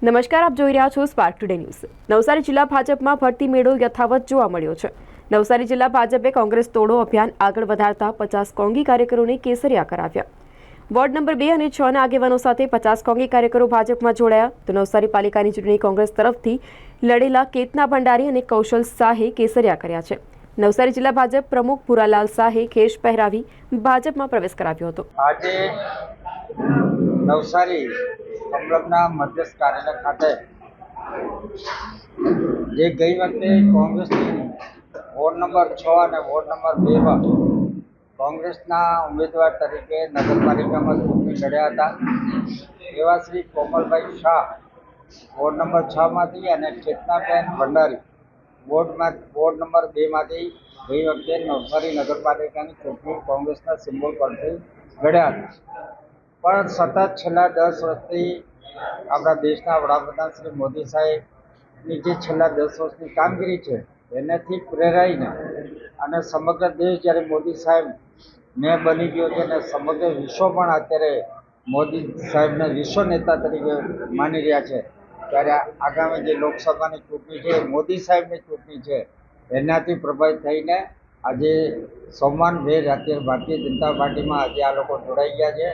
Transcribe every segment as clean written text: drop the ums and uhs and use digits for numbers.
નમસ્કાર, આપ જોઈ રહ્યા છો સ્પાર્ક ટુડે ન્યૂઝ। નવસારી જિલ્લા ભાજપમાં ભરતી મેળો યથાવત જોવા મળ્યો છે। નવસારી જિલ્લા ભાજપે કોંગ્રેસ તોડો અભિયાન આગળ વધારતા 50 કોંગી કાર્યકરોને કેસરિયા કરાવ્યા। વોર્ડ નંબર 2 અને 6 ના આગેવાનો સાથે 50 કોંગી કાર્યકરો ભાજપમાં જોડાયા તો નવસારી પાલિકાની ચૂંટણી કોંગ્રેસ તરફથી લડેલા કેતના ભંડારી અને કૌશલ શાહે કેસરિયા કર્યા છે। નવસારી જિલ્લા ભાજપ પ્રમુખ ભૂરાલાલ શાહે ખેસ પહેરાવી ભાજપમાં પ્રવેશ કરાવ્યો હતો। આજે નવસારી સંલગ્ન મધ્યસ્થ કાર્યાલય ખાતે જે ગઈ વખતે કોંગ્રેસની વોર્ડ નંબર 6 અને વોર્ડ નંબર 2 માં કોંગ્રેસના ઉમેદવાર તરીકે નગરપાલિકામાં ચૂંટણી લડ્યા હતા એવા શ્રી કોમલભાઈ શાહ વોર્ડ નંબર 6 માંથી અને ચેતનાબેન ભંડારી વોર્ડ નંબર 2 માંથી ગઈ વખતે નવસારી નગરપાલિકાની ચૂંટણી કોંગ્રેસના સિમ્બોલ પરથી લડ્યા હતા। પણ સતત છેલ્લા 10 વર્ષથી આપણા દેશના વડાપ્રધાન શ્રી મોદી સાહેબની જે છેલ્લા 10 વર્ષની કામગીરી છે એનાથી પ્રેરાઈને અને સમગ્ર દેશ જ્યારે મોદી સાહેબને બની ગયો છે અને સમગ્ર વિશ્વ પણ અત્યારે મોદી સાહેબને વિશ્વ નેતા તરીકે માની રહ્યા છે ત્યારે આગામી જે લોકસભાની ચૂંટણી છે મોદી સાહેબની ચૂંટણી છે એનાથી પ્રભાવિત થઈને આજે સોમવાનભેર ભારતીય જનતા પાર્ટીમાં આજે આ લોકો જોડાઈ ગયા છે।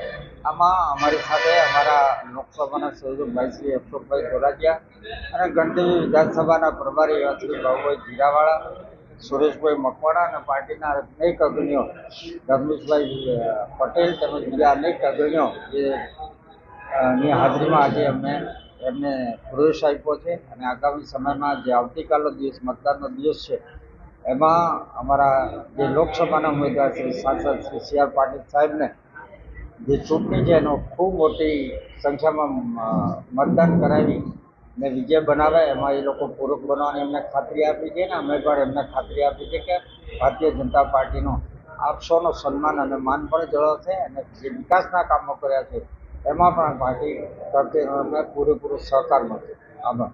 આમાં અમારી સાથે અમારા લોકસભાના સહયોગભાઈ શ્રી અશોકભાઈ ધોરાજીયા અને ગણદેવી વિધાનસભાના પ્રભારી એવા શ્રી બાબુભાઈ જીરાવાળા, સુરેશભાઈ મકવાણા અને પાર્ટીના અનેક અગ્રણીઓ રમેશભાઈ પટેલ તેમજ બીજા અનેક અગ્રણીઓ ની હાજરીમાં આજે એમને પ્રવેશ આપ્યો છે અને આગામી સમયમાં જે આવતીકાલનો દિવસ મતદાનનો દિવસ છે એમાં અમારા જે લોકસભાના ઉમેદવાર શ્રી સાંસદ શ્રી સી.આર. પાટીલ સાહેબને જે ચૂંટણી છે એનો ખૂબ મોટી સંખ્યામાં મતદાન કરાવી ને વિજય બનાવે એમાં એ લોકો પૂરક બનવાની એમને ખાતરી આપી છે ને અમે પણ એમને ખાતરી આપી છે કે ભારતીય જનતા પાર્ટીનો આપ સૌનો સન્માન અને માન પણ જળવાશે અને જે વિકાસના કામો કર્યા છે એમાં પણ પાર્ટી તરફથી અમને પૂરેપૂરો સહકાર મળશે। આભાર।